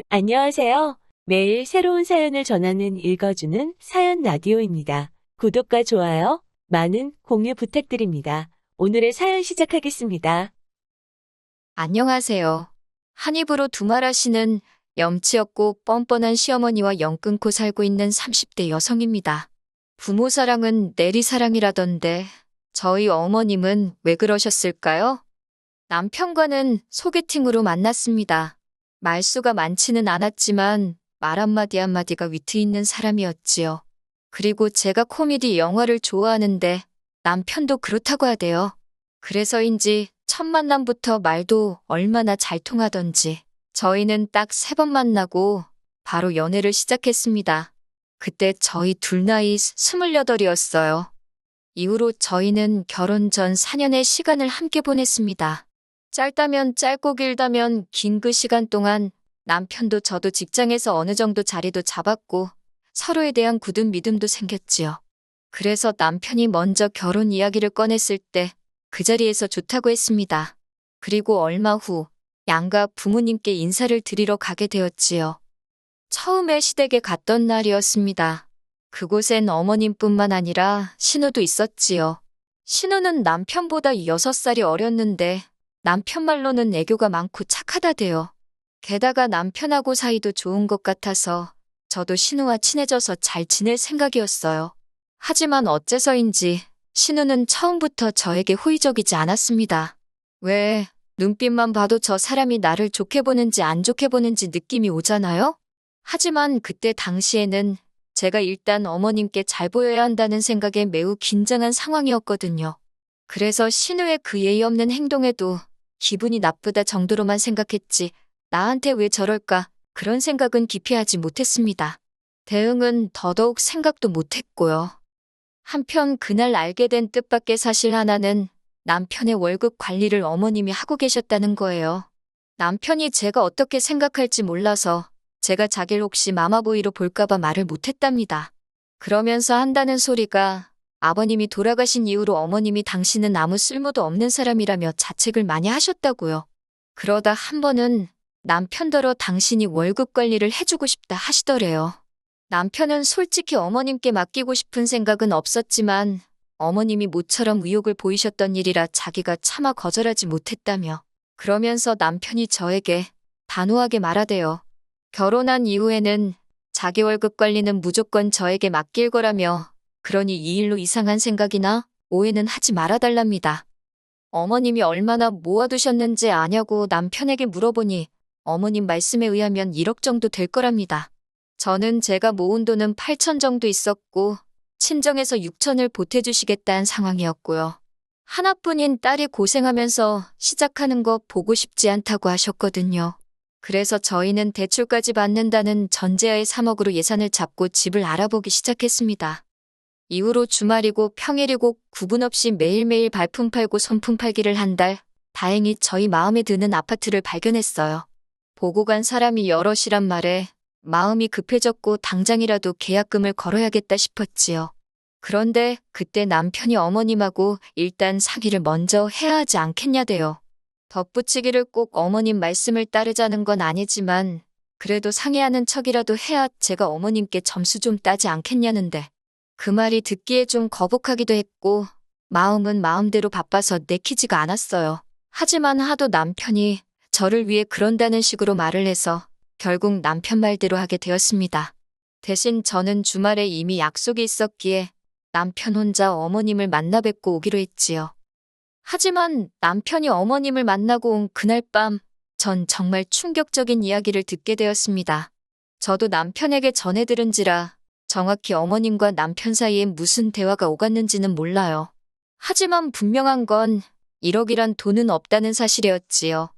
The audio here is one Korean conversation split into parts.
안녕하세요. 매일 새로운 사연을 전하는 읽어주는 사연 라디오입니다. 구독과 좋아요, 많은 공유 부탁드립니다. 오늘의 사연 시작하겠습니다. 안녕하세요. 한 입으로 두말하시는 염치 없고 뻔뻔한 시어머니와 영 끊고 살고 있는 30대 여성입니다. 부모 사랑은 내리 사랑이라던데 저희 어머님은 왜 그러셨을까요? 남편과는 소개팅으로 만났습니다. 말수가 많지는 않았지만 말 한마디 한마디가 위트 있는 사람이었지요. 그리고 제가 코미디 영화를 좋아하는데 남편도 그렇다고 하대요. 그래서인지 첫 만남부터 말도 얼마나 잘 통하던지 저희는 딱 3번 만나고 바로 연애를 시작했습니다. 그때 저희 둘 나이 28이었어요. 이후로 저희는 결혼 전 4년의 시간을 함께 보냈습니다. 짧다면 짧고 길다면 긴 그 시간 동안 남편도 저도 직장에서 어느 정도 자리도 잡았고 서로에 대한 굳은 믿음도 생겼지요. 그래서 남편이 먼저 결혼 이야기를 꺼냈을 때 그 자리에서 좋다고 했습니다. 그리고 얼마 후 양가 부모님께 인사를 드리러 가게 되었지요. 처음에 시댁에 갔던 날이었습니다. 그곳엔 어머님뿐만 아니라 신우도 있었지요. 신우는 남편보다 6살이 어렸는데 남편 말로는 애교가 많고 착하다대요. 게다가 남편하고 사이도 좋은 것 같아서 저도 신우와 친해져서 잘 지낼 생각이었어요. 하지만 어째서인지 신우는 처음부터 저에게 호의적이지 않았습니다. 왜, 눈빛만 봐도 저 사람이 나를 좋게 보는지 안 좋게 보는지 느낌이 오잖아요? 하지만 그때 당시에는 제가 일단 어머님께 잘 보여야 한다는 생각에 매우 긴장한 상황이었거든요. 그래서 신우의 그 예의 없는 행동에도 기분이 나쁘다 정도로만 생각했지, 나한테 왜 저럴까, 그런 생각은 깊이 하지 못했습니다. 대응은 더더욱 생각도 못했고요. 한편 그날 알게 된 뜻밖의 사실 하나는 남편의 월급 관리를 어머님이 하고 계셨다는 거예요. 남편이 제가 어떻게 생각할지 몰라서 제가 자기를 혹시 마마보이로 볼까봐 말을 못했답니다. 그러면서 한다는 소리가 아버님이 돌아가신 이후로 어머님이 당신은 아무 쓸모도 없는 사람이라며 자책을 많이 하셨다고요. 그러다 한 번은 남편더러 당신이 월급 관리를 해주고 싶다 하시더래요. 남편은 솔직히 어머님께 맡기고 싶은 생각은 없었지만 어머님이 모처럼 의욕을 보이셨던 일이라 자기가 차마 거절하지 못했다며 그러면서 남편이 저에게 단호하게 말하대요. 결혼한 이후에는 자기 월급 관리는 무조건 저에게 맡길 거라며 그러니 이 일로 이상한 생각이나 오해는 하지 말아달랍니다. 어머님이 얼마나 모아두셨는지 아냐고 남편에게 물어보니 어머님 말씀에 의하면 1억 정도 될 거랍니다. 저는 제가 모은 돈은 8천 정도 있었고 친정에서 6천을 보태주시겠다는 상황이었고요. 하나뿐인 딸이 고생하면서 시작하는 거 보고 싶지 않다고 하셨거든요. 그래서 저희는 대출까지 받는다는 전제하에 3억으로 예산을 잡고 집을 알아보기 시작했습니다. 이후로 주말이고 평일이고 구분 없이 매일매일 발품 팔고 손품 팔기를 한 달, 다행히 저희 마음에 드는 아파트를 발견했어요. 보고 간 사람이 여럿이란 말에 마음이 급해졌고 당장이라도 계약금을 걸어야겠다 싶었지요. 그런데 그때 남편이 어머님하고 일단 상의를 먼저 해야 하지 않겠냐대요. 덧붙이기를 꼭 어머님 말씀을 따르자는 건 아니지만 그래도 상의하는 척이라도 해야 제가 어머님께 점수 좀 따지 않겠냐는데 그 말이 듣기에 좀 거북하기도 했고 마음은 마음대로 바빠서 내키지가 않았어요. 하지만 하도 남편이 저를 위해 그런다는 식으로 말을 해서 결국 남편 말대로 하게 되었습니다. 대신 저는 주말에 이미 약속이 있었기에 남편 혼자 어머님을 만나 뵙고 오기로 했지요. 하지만 남편이 어머님을 만나고 온 그날 밤, 전 정말 충격적인 이야기를 듣게 되었습니다. 저도 남편에게 전해 들은지라 정확히 어머님과 남편 사이에 무슨 대화가 오갔는지는 몰라요. 하지만 분명한 건 1억이란 돈은 없다는 사실이었지요.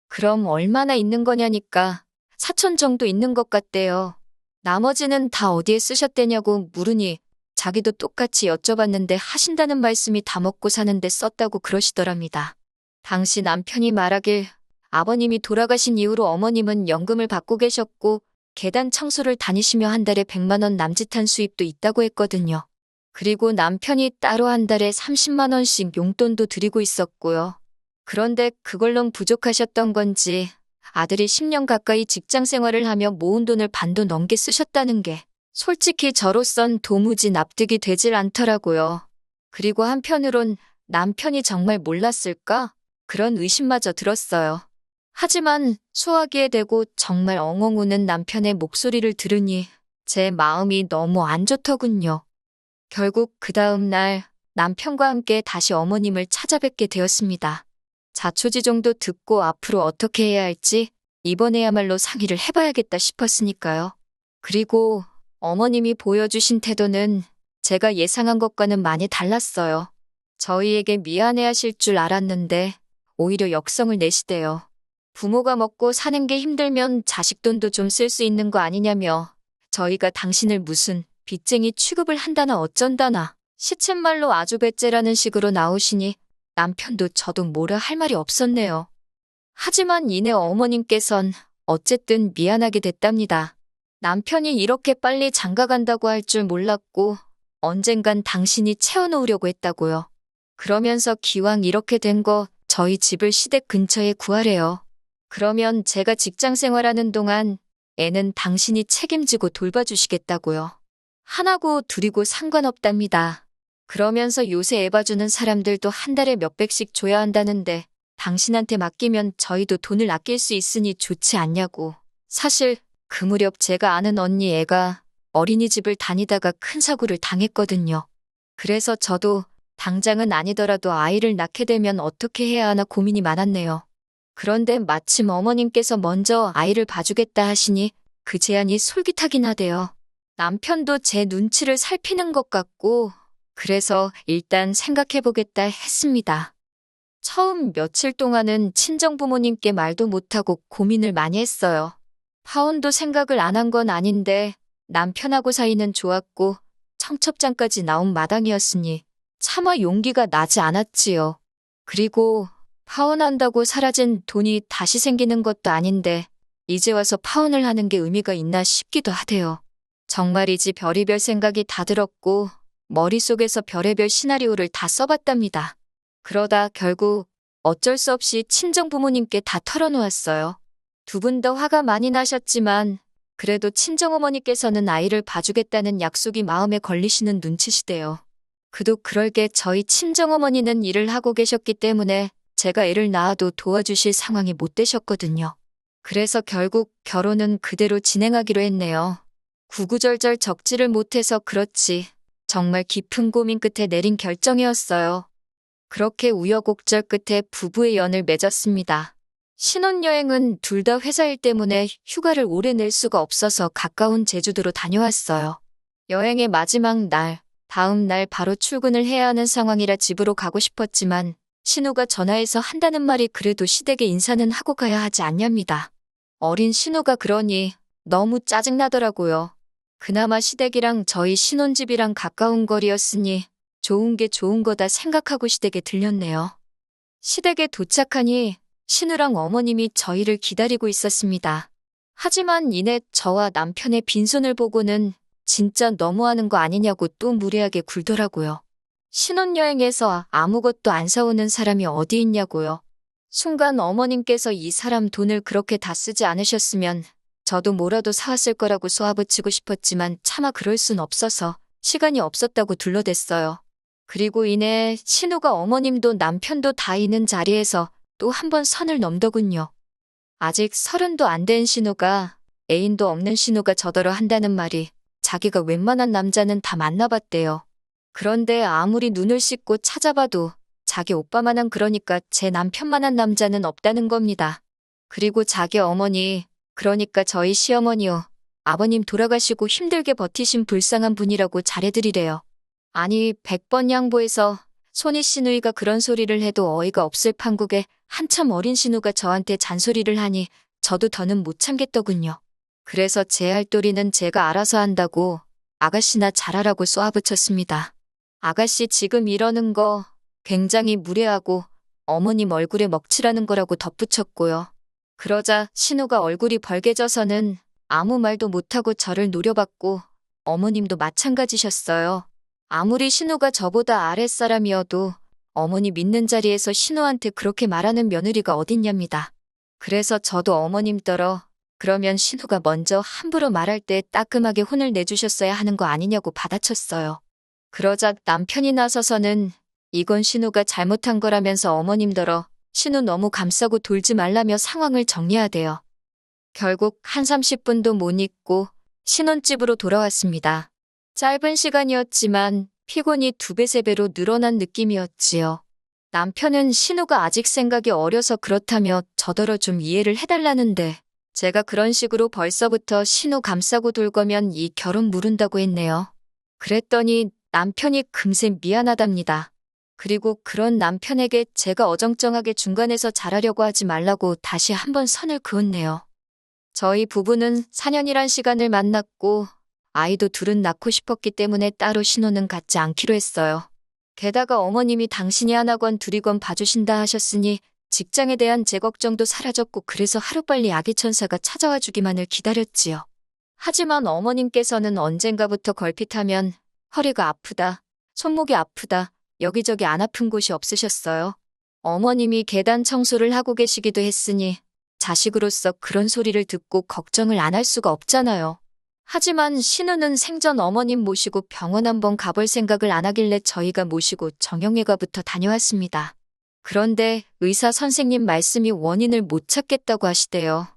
그럼 얼마나 있는 거냐니까 4천 정도 있는 것 같대요. 나머지는 다 어디에 쓰셨대냐고 물으니 자기도 똑같이 여쭤봤는데 하신다는 말씀이 다 먹고 사는데 썼다고 그러시더랍니다. 당시 남편이 말하길 아버님이 돌아가신 이후로 어머님은 연금을 받고 계셨고 계단 청소를 다니시며 한 달에 100만 원 남짓한 수입도 있다고 했거든요. 그리고 남편이 따로 한 달에 30만 원씩 용돈도 드리고 있었고요. 그런데 그걸론 부족하셨던 건지 아들이 10년 가까이 직장 생활을 하며 모은 돈을 반도 넘게 쓰셨다는 게 솔직히 저로선 도무지 납득이 되질 않더라고요. 그리고 한편으론 남편이 정말 몰랐을까? 그런 의심마저 들었어요. 하지만 소화기에 대고 정말 엉엉 우는 남편의 목소리를 들으니 제 마음이 너무 안 좋더군요. 결국 그 다음 날 남편과 함께 다시 어머님을 찾아뵙게 되었습니다. 자초지종도 듣고 앞으로 어떻게 해야 할지 이번에야말로 상의를 해봐야겠다 싶었으니까요. 그리고 어머님이 보여주신 태도는 제가 예상한 것과는 많이 달랐어요. 저희에게 미안해하실 줄 알았는데 오히려 역성을 내시대요. 부모가 먹고 사는 게 힘들면 자식 돈도 좀 쓸 수 있는 거 아니냐며 저희가 당신을 무슨 빚쟁이 취급을 한다나 어쩐다나 시쳇말로 아주 배째라는 식으로 나오시니 남편도 저도 뭐라 할 말이 없었네요. 하지만 이내 어머님께선 어쨌든 미안하게 됐답니다. 남편이 이렇게 빨리 장가간다고 할 줄 몰랐고 언젠간 당신이 채워놓으려고 했다고요. 그러면서 기왕 이렇게 된 거 저희 집을 시댁 근처에 구하래요. 그러면 제가 직장 생활하는 동안 애는 당신이 책임지고 돌봐주시겠다고요. 하나고 둘이고 상관없답니다. 그러면서 요새 애 봐주는 사람들도 한 달에 몇백씩 줘야 한다는데 당신한테 맡기면 저희도 돈을 아낄 수 있으니 좋지 않냐고. 사실 그 무렵 제가 아는 언니 애가 어린이집을 다니다가 큰 사고를 당했거든요. 그래서 저도 당장은 아니더라도 아이를 낳게 되면 어떻게 해야 하나 고민이 많았네요. 그런데 마침 어머님께서 먼저 아이를 봐주겠다 하시니 그 제안이 솔깃하긴 하대요. 남편도 제 눈치를 살피는 것 같고 그래서 일단 생각해보겠다 했습니다. 처음 며칠 동안은 친정부모님께 말도 못하고 고민을 많이 했어요. 파혼도 생각을 안 한 건 아닌데 남편하고 사이는 좋았고 청첩장까지 나온 마당이었으니 차마 용기가 나지 않았지요. 그리고 파혼한다고 사라진 돈이 다시 생기는 것도 아닌데 이제 와서 파혼을 하는 게 의미가 있나 싶기도 하대요. 정말이지 별의별 생각이 다 들었고 머릿속에서 별의별 시나리오를 다 써봤답니다. 그러다 결국 어쩔 수 없이 친정부모님께 다 털어놓았어요. 두 분 다 화가 많이 나셨지만 그래도 친정어머니께서는 아이를 봐주겠다는 약속이 마음에 걸리시는 눈치시대요. 그도 그럴 게 저희 친정어머니는 일을 하고 계셨기 때문에 제가 애를 낳아도 도와주실 상황이 못 되셨거든요. 그래서 결국 결혼은 그대로 진행하기로 했네요. 구구절절 적지를 못해서 그렇지 정말 깊은 고민 끝에 내린 결정이었어요. 그렇게 우여곡절 끝에 부부의 연을 맺었습니다. 신혼여행은 둘 다 회사 일 때문에 휴가를 오래 낼 수가 없어서 가까운 제주도로 다녀왔어요. 여행의 마지막 날, 다음 날 바로 출근을 해야 하는 상황이라 집으로 가고 싶었지만 신우가 전화해서 한다는 말이 그래도 시댁에 인사는 하고 가야 하지 않냐입니다. 어린 신우가 그러니 너무 짜증나더라고요. 그나마 시댁이랑 저희 신혼집이랑 가까운 거리였으니 좋은 게 좋은 거다 생각하고 시댁에 들렸네요. 시댁에 도착하니 신우랑 어머님이 저희를 기다리고 있었습니다. 하지만 이내 저와 남편의 빈손을 보고는 진짜 너무하는 거 아니냐고 또 무례하게 굴더라고요. 신혼여행에서 아무것도 안 사오는 사람이 어디 있냐고요. 순간 어머님께서 이 사람 돈을 그렇게 다 쓰지 않으셨으면 저도 뭐라도 사왔을 거라고 쏘아붙이고 싶었지만 차마 그럴 순 없어서 시간이 없었다고 둘러댔어요. 그리고 이내 신우가 어머님도 남편도 다 있는 자리에서 또 한 번 선을 넘더군요. 아직 30도 안 된 신우가 애인도 없는 신우가 저더러 한다는 말이 자기가 웬만한 남자는 다 만나봤대요. 그런데 아무리 눈을 씻고 찾아봐도 자기 오빠만한 그러니까 제 남편만한 남자는 없다는 겁니다. 그리고 자기 어머니, 그러니까 저희 시어머니요. 아버님 돌아가시고 힘들게 버티신 불쌍한 분이라고 잘해드리래요. 아니 100번 양보해서 손이 시누이가 그런 소리를 해도 어이가 없을 판국에 한참 어린 신우가 저한테 잔소리를 하니 저도 더는 못 참겠더군요. 그래서 제 할도리는 제가 알아서 한다고 아가씨나 잘하라고 쏘아붙였습니다. 아가씨 지금 이러는 거 굉장히 무례하고 어머님 얼굴에 먹칠하는 거라고 덧붙였고요. 그러자 신우가 얼굴이 벌개져서는 아무 말도 못하고 저를 노려봤고 어머님도 마찬가지셨어요. 아무리 신우가 저보다 아랫사람이어도 어머니 믿는 자리에서 신우한테 그렇게 말하는 며느리가 어딨냐입니다. 그래서 저도 어머님더러 그러면 신우가 먼저 함부로 말할 때 따끔하게 혼을 내주셨어야 하는 거 아니냐고 받아쳤어요. 그러자 남편이 나서서는 이건 신우가 잘못한 거라면서 어머님더러 신우 너무 감싸고 돌지 말라며 상황을 정리하대요. 결국 한 30분도 못 있고 신혼집으로 돌아왔습니다. 짧은 시간이었지만 피곤이 2배, 3배로 늘어난 느낌이었지요. 남편은 신우가 아직 생각이 어려서 그렇다며 저더러 좀 이해를 해달라는데 제가 그런 식으로 벌써부터 신우 감싸고 돌 거면 이 결혼 무른다고 했네요. 그랬더니 남편이 금세 미안하답니다. 그리고 그런 남편에게 제가 어정쩡하게 중간에서 잘하려고 하지 말라고 다시 한번 선을 그었네요. 저희 부부는 4년이란 시간을 만났고 아이도 둘은 낳고 싶었기 때문에 따로 신혼은 갖지 않기로 했어요. 게다가 어머님이 당신이 하나건 둘이건 봐주신다 하셨으니 직장에 대한 제 걱정도 사라졌고 그래서 하루빨리 아기 천사가 찾아와 주기만을 기다렸지요. 하지만 어머님께서는 언젠가부터 걸핏하면 허리가 아프다, 손목이 아프다, 여기저기 안 아픈 곳이 없으셨어요. 어머님이 계단 청소를 하고 계시기도 했으니 자식으로서 그런 소리를 듣고 걱정을 안 할 수가 없잖아요. 하지만 신우는 생전 어머님 모시고 병원 한번 가볼 생각을 안 하길래 저희가 모시고 정형외과부터 다녀왔습니다. 그런데 의사 선생님 말씀이 원인을 못 찾겠다고 하시대요.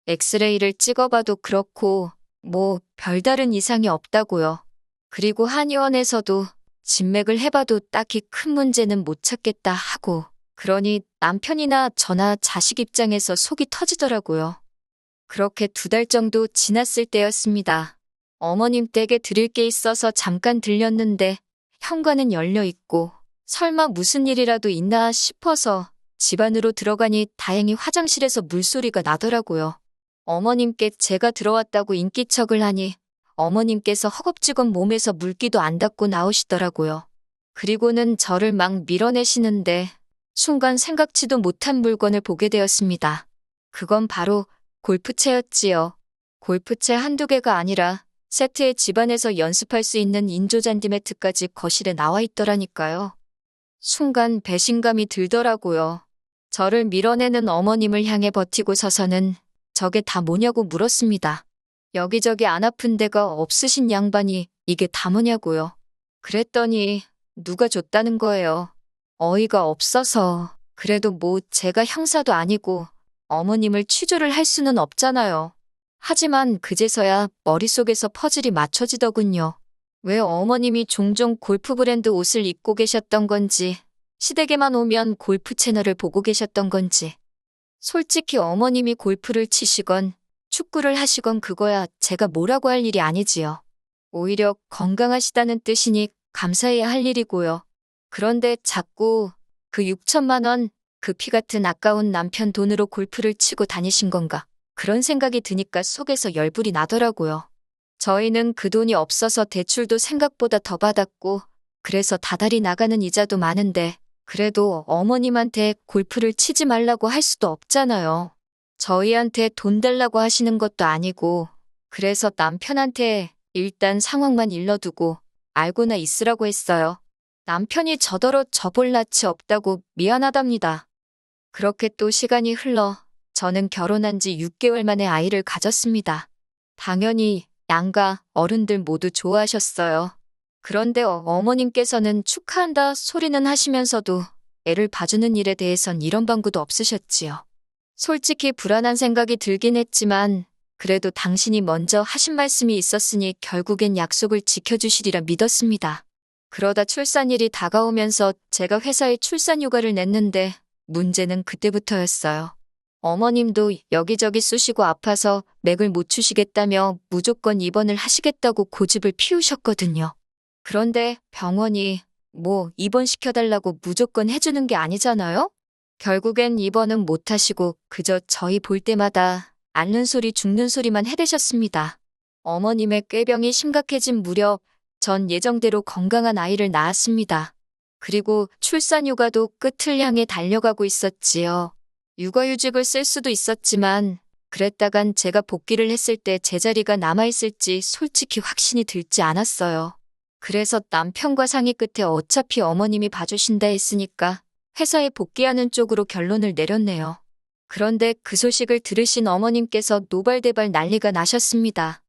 엑스레이를 찍어봐도 그렇고 뭐 별다른 이상이 없다고요. 그리고 한의원에서도 진맥을 해봐도 딱히 큰 문제는 못 찾겠다 하고 그러니 남편이나 저나 자식 입장에서 속이 터지더라고요. 그렇게 2달 정도 지났을 때였습니다. 어머님 댁에 드릴 게 있어서 잠깐 들렸는데 현관은 열려 있고 설마 무슨 일이라도 있나 싶어서 집 안으로 들어가니 다행히 화장실에서 물소리가 나더라고요. 어머님께 제가 들어왔다고 인기척을 하니 어머님께서 허겁지겁 몸에서 물기도 안 닦고 나오시더라고요. 그리고는 저를 막 밀어내시는데 순간 생각지도 못한 물건을 보게 되었습니다. 그건 바로 골프채였지요. 골프채 한두 개가 아니라 세트에 집안에서 연습할 수 있는 인조잔디 매트까지 거실에 나와 있더라니까요. 순간 배신감이 들더라고요. 저를 밀어내는 어머님을 향해 버티고 서서는 저게 다 뭐냐고 물었습니다. 여기저기 안 아픈 데가 없으신 양반이 이게 다 뭐냐고요. 그랬더니 누가 줬다는 거예요. 어이가 없어서. 그래도 뭐 제가 형사도 아니고 어머님을 취조를 할 수는 없잖아요. 하지만 그제서야 머릿속에서 퍼즐이 맞춰지더군요. 왜 어머님이 종종 골프 브랜드 옷을 입고 계셨던 건지, 시댁에만 오면 골프 채널을 보고 계셨던 건지. 솔직히 어머님이 골프를 치시건 축구를 하시건 그거야 제가 뭐라고 할 일이 아니지요. 오히려 건강하시다는 뜻이니 감사해야 할 일이고요. 그런데 자꾸 그 6천만 원, 그 피 같은 아까운 남편 돈으로 골프를 치고 다니신 건가? 그런 생각이 드니까 속에서 열불이 나더라고요. 저희는 그 돈이 없어서 대출도 생각보다 더 받았고 그래서 다달이 나가는 이자도 많은데 그래도 어머님한테 골프를 치지 말라고 할 수도 없잖아요. 저희한테 돈 달라고 하시는 것도 아니고 그래서 남편한테 일단 상황만 일러두고 알고나 있으라고 했어요. 남편이 저더러 저볼 낯이 없다고 미안하답니다. 그렇게 또 시간이 흘러 저는 결혼한 지 6개월 만에 아이를 가졌습니다. 당연히 양가 어른들 모두 좋아하셨어요. 그런데 어머님께서는 축하한다 소리는 하시면서도 애를 봐주는 일에 대해선 이런 방구도 없으셨지요. 솔직히 불안한 생각이 들긴 했지만 그래도 당신이 먼저 하신 말씀이 있었으니 결국엔 약속을 지켜주시리라 믿었습니다. 그러다 출산일이 다가오면서 제가 회사에 출산휴가를 냈는데 문제는 그때부터였어요. 어머님도 여기저기 쑤시고 아파서 맥을 못 추시겠다며 무조건 입원을 하시겠다고 고집을 피우셨거든요. 그런데 병원이 뭐 입원시켜달라고 무조건 해주는 게 아니잖아요? 결국엔 입원은 못 하시고 그저 저희 볼 때마다 앓는 소리 죽는 소리만 해대셨습니다. 어머님의 꾀병이 심각해진 무렵 전 예정대로 건강한 아이를 낳았습니다. 그리고 출산휴가도 끝을 향해 달려가고 있었지요. 육아휴직을 쓸 수도 있었지만 그랬다간 제가 복귀를 했을 때 제자리가 남아있을지 솔직히 확신이 들지 않았어요. 그래서 남편과 상의 끝에 어차피 어머님이 봐주신다 했으니까 회사에 복귀하는 쪽으로 결론을 내렸네요. 그런데 그 소식을 들으신 어머님께서 노발대발 난리가 나셨습니다.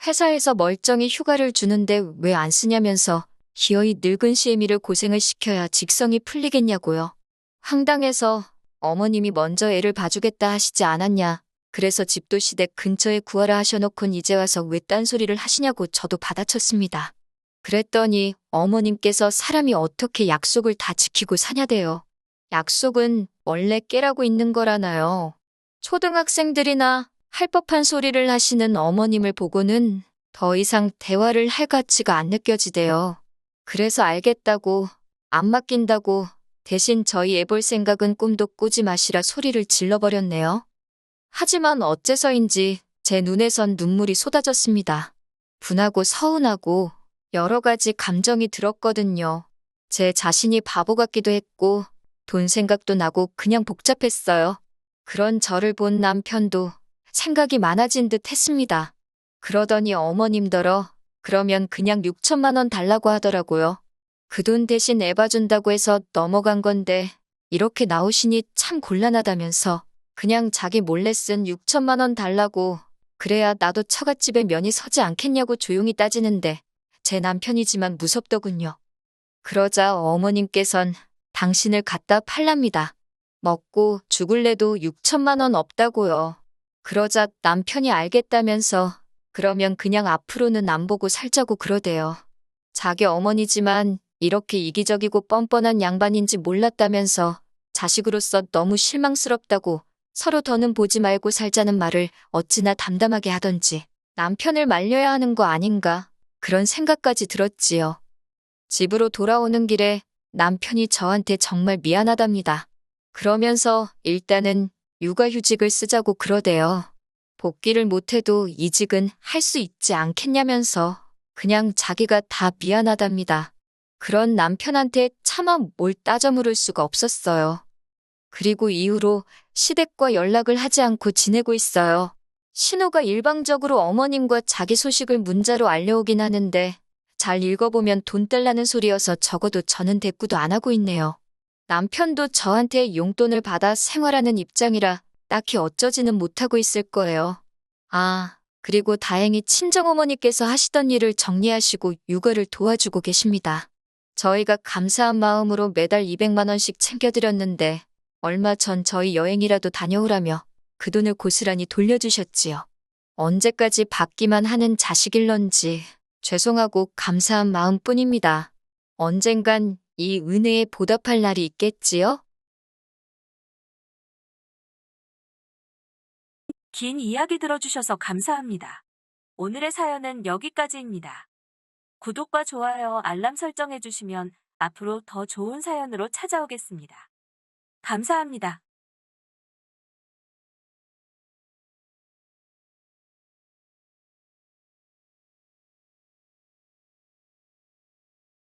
회사에서 멀쩡히 휴가를 주는데 왜 안 쓰냐면서 기어이 늙은 시애미를 고생을 시켜야 직성이 풀리겠냐고요. 황당해서 어머님이 먼저 애를 봐주겠다 하시지 않았냐. 그래서 집도 시댁 근처에 구하라 하셔놓곤 이제 와서 왜 딴소리를 하시냐고 저도 받아쳤습니다. 그랬더니 어머님께서 사람이 어떻게 약속을 다 지키고 사냐대요. 약속은 원래 깨라고 있는 거라나요. 초등학생들이나 할 법한 소리를 하시는 어머님을 보고는 더 이상 대화를 할 가치가 안 느껴지대요. 그래서 알겠다고, 안 맡긴다고 대신 저희 애 볼 생각은 꿈도 꾸지 마시라 소리를 질러버렸네요. 하지만 어째서인지 제 눈에선 눈물이 쏟아졌습니다. 분하고 서운하고 여러 가지 감정이 들었거든요. 제 자신이 바보 같기도 했고 돈 생각도 나고 그냥 복잡했어요. 그런 저를 본 남편도 생각이 많아진 듯 했습니다. 그러더니 어머님더러 그러면 그냥 6천만 원 달라고 하더라고요. 그 돈 대신 애 봐준다고 해서 넘어간 건데 이렇게 나오시니 참 곤란하다면서 그냥 자기 몰래 쓴 6천만 원 달라고 그래야 나도 처갓집에 면이 서지 않겠냐고 조용히 따지는데 제 남편이지만 무섭더군요. 그러자 어머님께선 당신을 갖다 팔랍니다. 먹고 죽을래도 6천만 원 없다고요. 그러자 남편이 알겠다면서 그러면 그냥 앞으로는 안 보고 살자고 그러대요. 자기 어머니지만 이렇게 이기적이고 뻔뻔한 양반인지 몰랐다면서 자식으로서 너무 실망스럽다고 서로 더는 보지 말고 살자는 말을 어찌나 담담하게 하던지 남편을 말려야 하는 거 아닌가 그런 생각까지 들었지요. 집으로 돌아오는 길에 남편이 저한테 정말 미안하답니다. 그러면서 일단은 육아휴직을 쓰자고 그러대요. 복귀를 못해도 이직은 할 수 있지 않겠냐면서 그냥 자기가 다 미안하답니다. 그런 남편한테 차마 뭘 따져 물을 수가 없었어요. 그리고 이후로 시댁과 연락을 하지 않고 지내고 있어요. 신호가 일방적으로 어머님과 자기 소식을 문자로 알려오긴 하는데 잘 읽어보면 돈 떼려는 소리여서 적어도 저는 대꾸도 안 하고 있네요. 남편도 저한테 용돈을 받아 생활하는 입장이라 딱히 어쩌지는 못하고 있을 거예요. 아, 그리고 다행히 친정어머니께서 하시던 일을 정리하시고 육아를 도와주고 계십니다. 저희가 감사한 마음으로 매달 200만 원씩 챙겨드렸는데 얼마 전 저희 여행이라도 다녀오라며 그 돈을 고스란히 돌려주셨지요. 언제까지 받기만 하는 자식일런지 죄송하고 감사한 마음뿐입니다. 언젠간 이 은혜에 보답할 날이 있겠지요? 긴 이야기 들어주셔서 감사합니다. 오늘의 사연은 여기까지입니다. 구독과 좋아요, 알람 설정해주시면 앞으로 더 좋은 사연으로 찾아오겠습니다. 감사합니다.